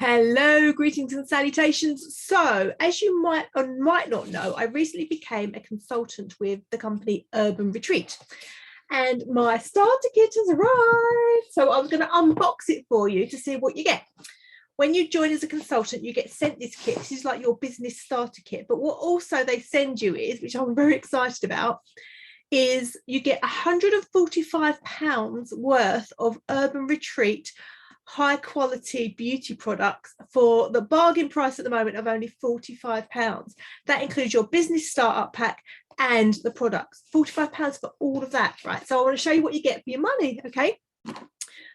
Hello, greetings and salutations. So, as you might or might not know, I recently became a consultant with the company Urbanretreat, and my starter kit has arrived. So I'm going to unbox it for you to see what you get. When you join as a consultant, you get sent this kit. This is like your business starter kit. But what also they send you is, which I'm very excited about, is you get £145 worth of Urbanretreat high quality beauty products for the bargain price at the moment of only £45. That includes your business startup pack and the products. £45 for all of that, right? So I want to show you what you get for your money. Okay,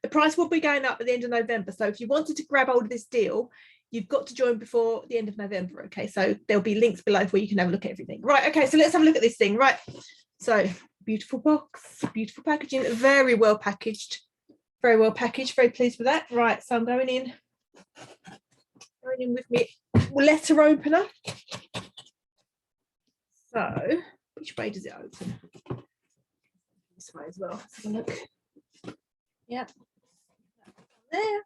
the price will be going up at the end of November, so if you wanted to grab hold of this deal, you've got to join before the end of November. Okay, so there'll be links below where you can have a look at everything. Right, okay, so let's have a look at this thing. Right, so beautiful box, beautiful packaging, very well packaged. Very well packaged, very pleased with that. Right, so I'm going in with me letter opener. So which way does it open? This way as well. Let's have a look. Yep. There.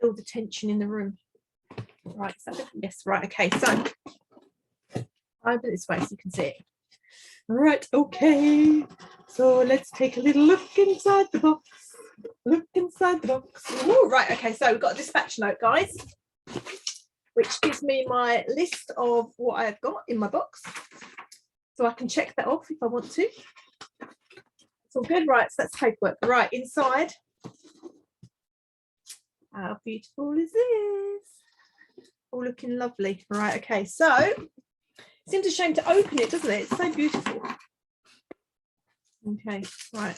Feel the tension in the room. Right, so yes, right, okay, so open it this way so you can see it. Right, okay, so let's take a little look inside the box. Look inside the box. Ooh, right, okay, so we've got a dispatch note, guys, which gives me my list of what I've got in my box, so I can check that off if I want to. It's all good. Right, so that's paperwork. Right, inside, how beautiful is this? All looking lovely. Right, okay, so seems a shame to open it, doesn't it? It's so beautiful. Okay, right.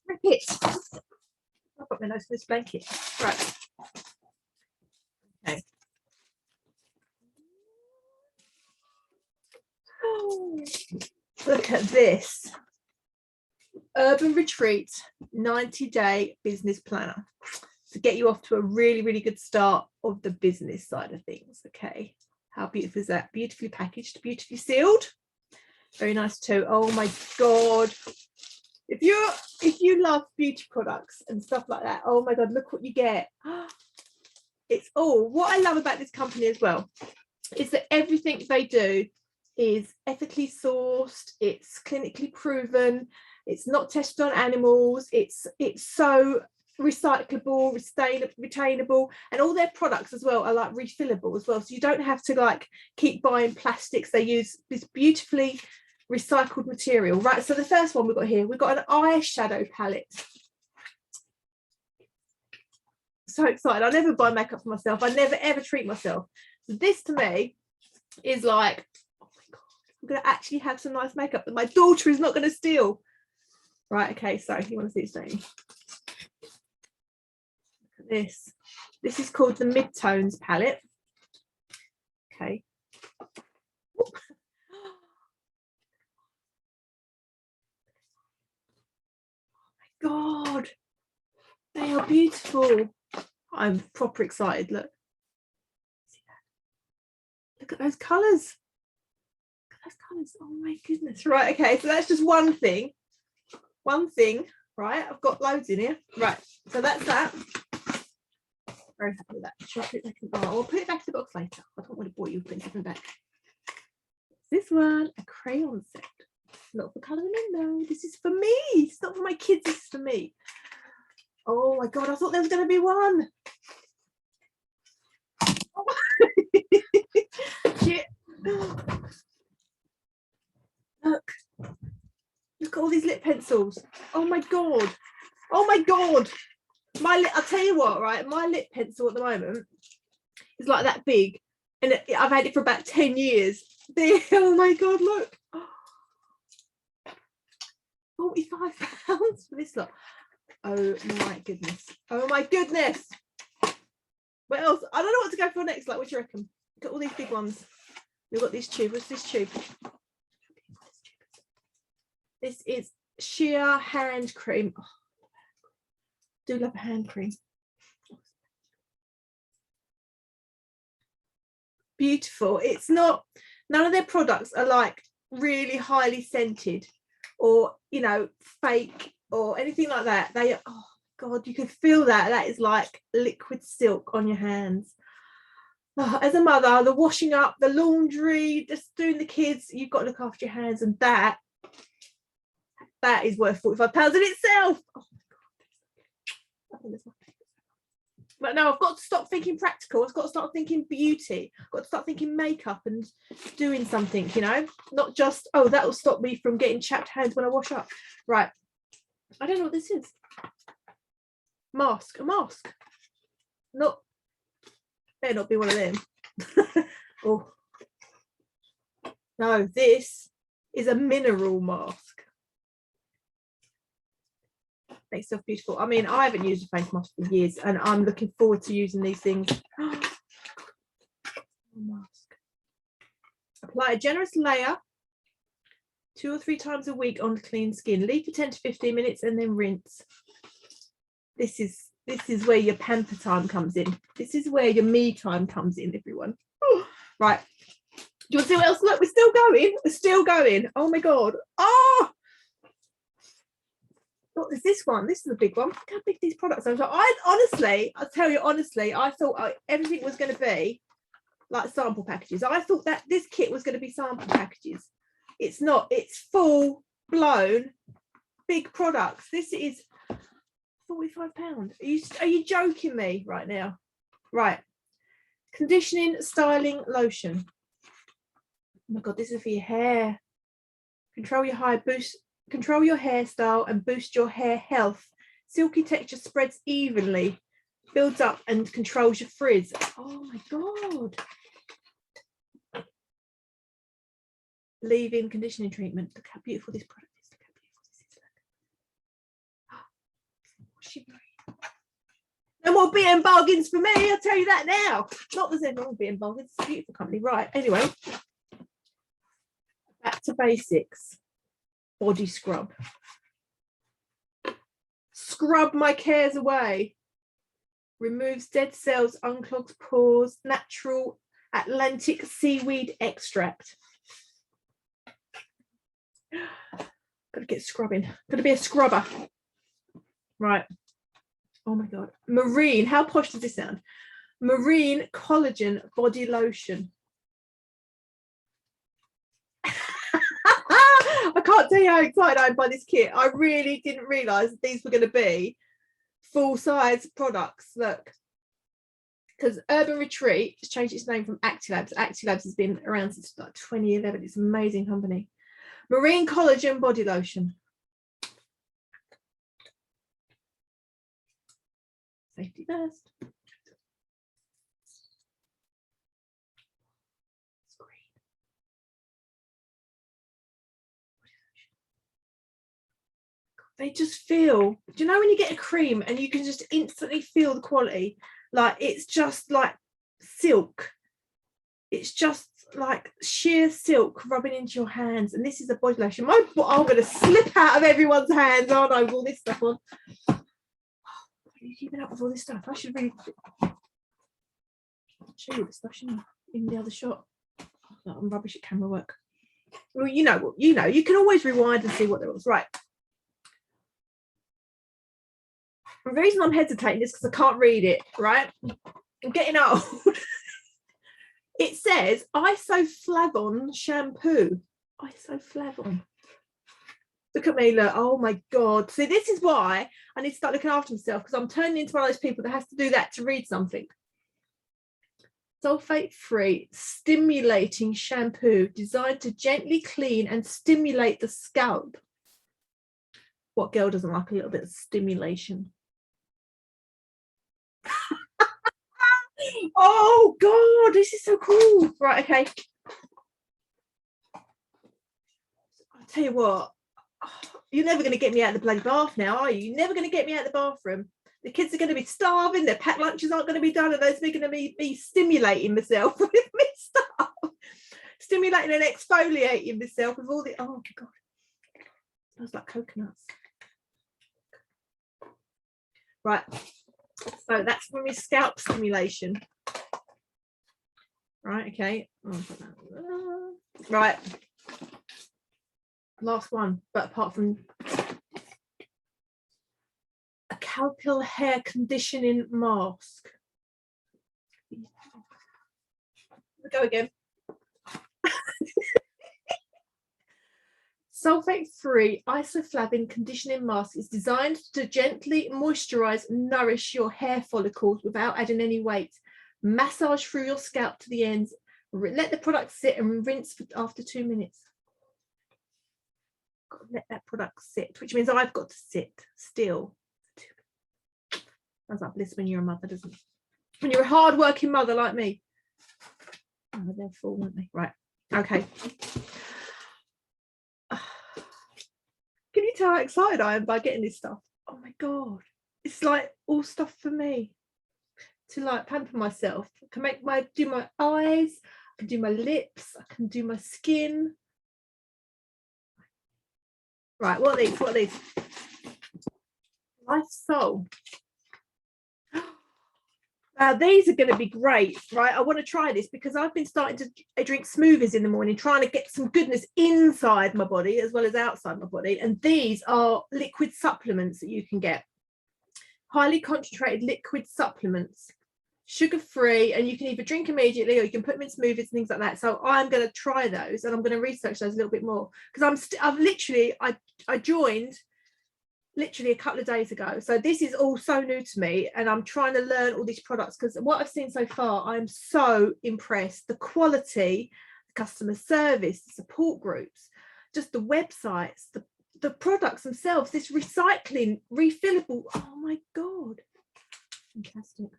Blanket. I've got my nose in this blanket. Right. Okay. Oh, look at this. Urbanretreat 90-day business planner to get you off to a really, really good start of the business side of things. Okay, how beautiful is that? Beautifully packaged, beautifully sealed. Very nice too. Oh my god, if you love beauty products and stuff like that, oh my god, look what you get. It's all what I love about this company as well is that everything they do is ethically sourced, it's clinically proven, it's not tested on animals, it's so recyclable, retainable, and all their products as well are like refillable as well, so you don't have to like keep buying plastics. They use this beautifully recycled material. Right, so the first one we've got here, we've got an eyeshadow palette. So excited. I never buy makeup for myself, I never ever treat myself. This to me is like, oh my god, I'm gonna actually have some nice makeup that my daughter is not going to steal. Right, okay, so you want to see it, don't you? This is called the Midtones palette. Okay. Oh my god, they are beautiful. I'm proper excited. Look, see that? Look at those colors. Look at those colors. Oh my goodness. Right, okay, so that's just one thing, right? I've got loads in here. Right, so that's that. Very happy with that. Should I put it back in? Oh, I'll put it back to the box later. I don't want to bore you with putting it back. This one, a crayon set. Not for colouring in though. This is for me. It's not for my kids. This is for me. Oh my god! I thought there was going to be one. Look at all these lip pencils. Oh my god. Oh my god. I'll tell you what, right? My lip pencil at the moment is like that big, and I've had it for about 10 years. Oh my god, look. £45 for this lot. Oh my goodness. Oh my goodness. What else? I don't know what to go for next. Like, what do you reckon? Look at all these big ones. We've got this tube. What's this tube? This is sheer hand cream. Oh, I do love a hand cream. Beautiful. It's not, none of their products are like really highly scented or, you know, fake or anything like that, they, oh God, you can feel that. That is like liquid silk on your hands. Oh, as a mother, the washing up, the laundry, just doing the kids, you've got to look after your hands, and that is worth £45 in itself. Oh my God. But no, I've got to stop thinking practical. I've got to start thinking beauty. I've got to start thinking makeup and doing something, you know, not just, oh, that will stop me from getting chapped hands when I wash up. Right. I don't know what this is. A mask. Not, better not be one of them. Oh. No, this is a mineral mask. Makes itself beautiful. I mean, I haven't used a face mask for years, and I'm looking forward to using these things. Mask. Apply a generous layer 2 or 3 times a week on clean skin. Leave for 10 to 15 minutes and then rinse. This is where your pamper time comes in. This is where your me time comes in, everyone. Right. Do you want to see what else? Look, we're still going. We're still going. Oh my God. Oh, what is this one? This is a big one. Look how big these products are. I'll tell you honestly, I thought everything was going to be like sample packages. I thought that this kit was going to be sample packages. It's not. It's full blown big products. This is £45. Are you joking me right now? Right. Conditioning, styling, lotion. Oh my God, this is for your hair. Control your hairstyle and boost your hair health. Silky texture spreads evenly, builds up and controls your frizz. Oh my God. Leave-in conditioning treatment. Look how beautiful this product is. Look how beautiful this is. Look. No more BM bargains for me, I'll tell you that now. Not that there's no more BM bargains, it's a beautiful company. Right, anyway. Back to basics. Body scrub. Scrub my cares away. Removes dead cells, unclogs pores. Natural Atlantic seaweed extract. Gotta get scrubbing. Gotta be a scrubber. Right. Oh my God. Marine. How posh does this sound? Marine collagen body lotion. I can't tell you how excited I am by this kit. I really didn't realise that these were going to be full-size products. Look, because Urbanretreat has changed its name from Actilabs. Actilabs has been around since like 2011. It's an amazing company. Marine collagen body lotion. Safety first. They just feel, do you know when you get a cream and you can just instantly feel the quality? Like it's just like silk. It's just like sheer silk rubbing into your hands. And this is a body lotion. I'm going to slip out of everyone's hands, aren't I, with all this stuff on? What are you keeping up with all this stuff? I should really show you the stuff in the other shot. Oh, I'm rubbish at camera work. Well, you know, you can always rewind and see what there was. Right. The reason I'm hesitating is because I can't read it, right? I'm getting old. It says isoflavone shampoo. Isoflavone. Look at me, look. Oh my God. See, this is why I need to start looking after myself, because I'm turning into one of those people that has to do that to read something. Sulfate-free stimulating shampoo designed to gently clean and stimulate the scalp. What girl doesn't like a little bit of stimulation? Oh God, this is so cool. Right, okay. I'll tell you what, you're never going to get me out of the bloody bath now, are you? You're never going to get me out of the bathroom. The kids are going to be starving, their packed lunches aren't going to be done, and those are going to be stimulating myself with me stuff. Stimulating and exfoliating myself with all the, oh my God. It smells like coconuts. Right. So that's from your scalp stimulation. Right, okay. Right. Last one, but apart from Alkyl hair conditioning mask. Go again. Sulfate-free isoflavin conditioning mask is designed to gently moisturize and nourish your hair follicles without adding any weight. Massage through your scalp to the ends. Let the product sit and rinse after 2 minutes. Got to let that product sit, which means I've got to sit still. Sounds like bliss when you're a mother, doesn't it? When you're a hard-working mother like me. Oh, they're full, aren't they? Right. Okay. Can you tell how excited I am by getting this stuff? Oh my God. It's like all stuff for me to like pamper myself. I can do my eyes, I can do my lips, I can do my skin. Right, what are these? What are these? Life Soul. Now these are going to be great, right? I want to try this because I've been starting to drink smoothies in the morning, trying to get some goodness inside my body as well as outside my body. And these are liquid supplements that you can get. Highly concentrated liquid supplements, sugar-free, and you can either drink immediately or you can put them in smoothies and things like that. So I'm going to try those and I'm going to research those a little bit more because I joined literally a couple of days ago, so this is all so new to me and I'm trying to learn all these products because what I've seen so far, I'm so impressed. The quality, the customer service, the support groups, just the websites, the products themselves, this recycling, refillable, oh my God, fantastic.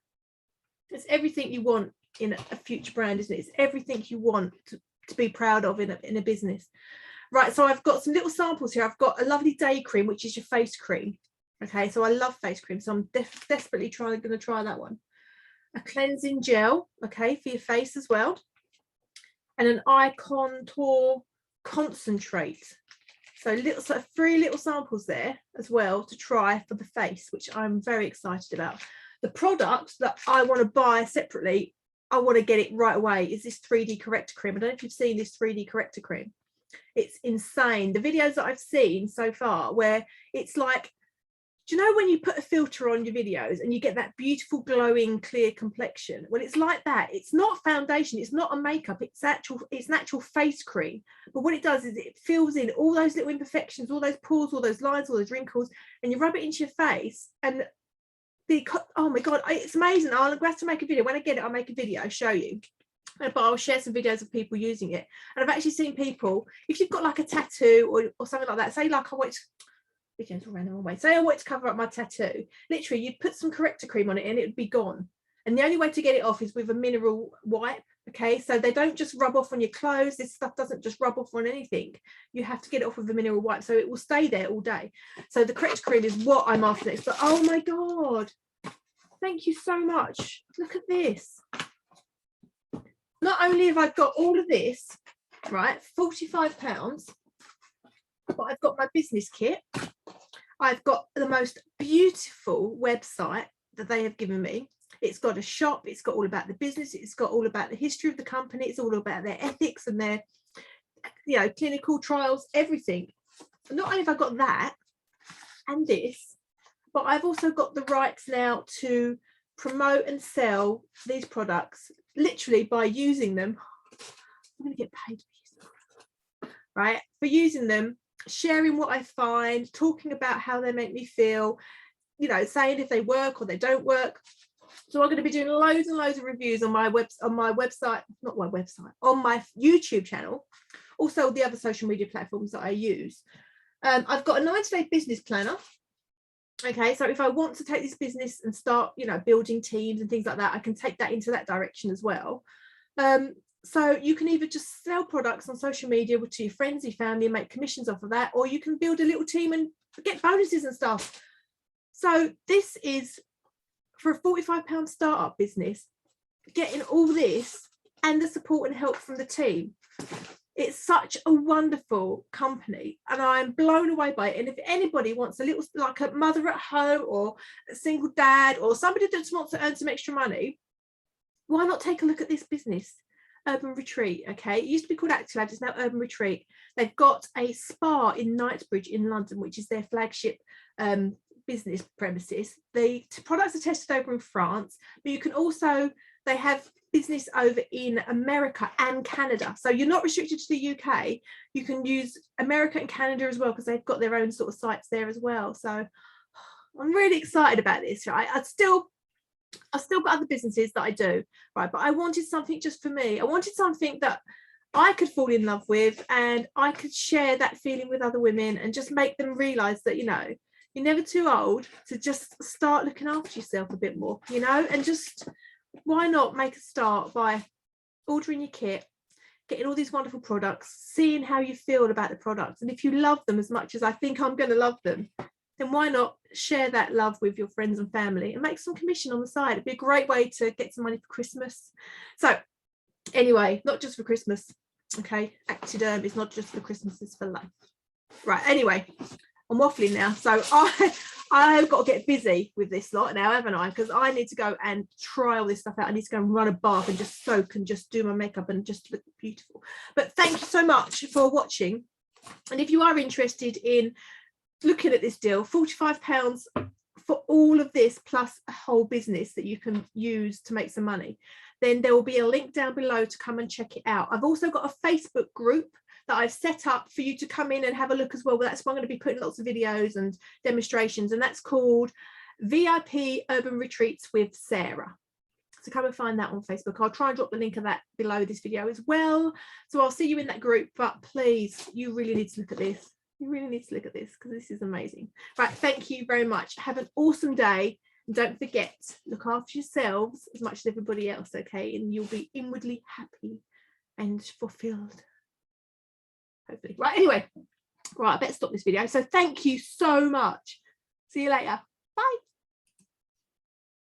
It's everything you want in a future brand, isn't it? It's everything you want to be proud of in a business. Right, so I've got some little samples here. I've got a lovely day cream, which is your face cream. Okay, so I love face cream, so I'm desperately going to try that one. A cleansing gel, okay, for your face as well. And an eye contour concentrate. So 3 little samples there as well to try for the face, which I'm very excited about. The product that I want to buy separately, I want to get it right away, is this 3D corrector cream. I don't know if you've seen this 3D corrector cream. It's insane. The videos that I've seen so far where it's like, do you know when you put a filter on your videos and you get that beautiful glowing clear complexion? Well, it's like that. It's not foundation, it's not a makeup, it's an actual face cream. But what it does is it fills in all those little imperfections, all those pores, all those lines, all those wrinkles, and you rub it into your face and oh my God, it's amazing. I'll have to make a video. When I get it, I'll make a video, show you. But I'll share some videos of people using it. And I've actually seen people, if you've got like a tattoo or something like that, say like I want to cover up my tattoo, literally you'd put some corrector cream on it and it would be gone. And the only way to get it off is with a mineral wipe. Okay, so they don't just rub off on your clothes. This stuff doesn't just rub off on anything. You have to get it off with a mineral wipe so it will stay there all day. So the corrector cream is what I'm after next. But oh my God, thank you so much. Look at this. Not only have I got all of this, right, £45, but I've got my business kit. I've got the most beautiful website that they have given me. It's got a shop. It's got all about the business. It's got all about the history of the company. It's all about their ethics and their, clinical trials, everything. Not only have I got that and this, but I've also got the rights now to promote and sell these products literally by using them. I'm going to get paid for this, right? For using them, sharing what I find, talking about how they make me feel, saying if they work or they don't work. So I'm going to be doing loads and loads of reviews on my website, not my website, on my YouTube channel, also the other social media platforms that I use. I've got a 90-day business planner. Okay, so if I want to take this business and start, building teams and things like that, I can take that into that direction as well. So you can either just sell products on social media to your friends, your family, and make commissions off of that, or you can build a little team and get bonuses and stuff. So this is for a £45 startup business, getting all this and the support and help from the team. It's such a wonderful company and I'm blown away by it. And if anybody wants a little, like a mother at home or a single dad or somebody that just wants to earn some extra money, why not take a look at this business? Urban Retreat, okay? It used to be called Active, it's now Urban Retreat. They've got a spa in Knightsbridge in London, which is their flagship business premises. The products are tested over in France, but you can also, they have business over in America and Canada. So you're not restricted to the UK. You can use America and Canada as well, because they've got their own sort of sites there as well. So I'm really excited about this, right? I've still got other businesses that I do, right? But I wanted something just for me. I wanted something that I could fall in love with, and I could share that feeling with other women and just make them realize that, you know, you're never too old to just start looking after yourself a bit more, you know, and just why not make a start by ordering your kit, getting all these wonderful products, seeing how you feel about the products. And if you love them as much as I think I'm going to love them, then why not share that love with your friends and family and make some commission on the side? It'd be a great way to get some money for Christmas. So anyway, not just for Christmas, okay? Actiderm is not just for Christmas, it's for life. Right, anyway, I'm waffling now. So I've got to get busy with this lot now, haven't I? Because I need to go and try all this stuff out. I need to go and run a bath and just soak and just do my makeup and just look beautiful. But thank you so much for watching. And if you are interested in looking at this deal, £45 for all of this plus a whole business that you can use to make some money, then there will be a link down below to come and check it out. I've also got a Facebook group that I've set up for you to come in and have a look as well. That's where I'm going to be putting lots of videos and demonstrations, and that's called VIP Urban Retreats with Sarah. So come and find that on Facebook. I'll try and drop the link of that below this video as well. So I'll see you in that group, but please, you really need to look at this. You really need to look at this because this is amazing. Right, thank you very much. Have an awesome day. And don't forget, look after yourselves as much as everybody else, okay? And you'll be inwardly happy and fulfilled. Hopefully. Right, anyway. Right, I better stop this video. So thank you so much. See you later.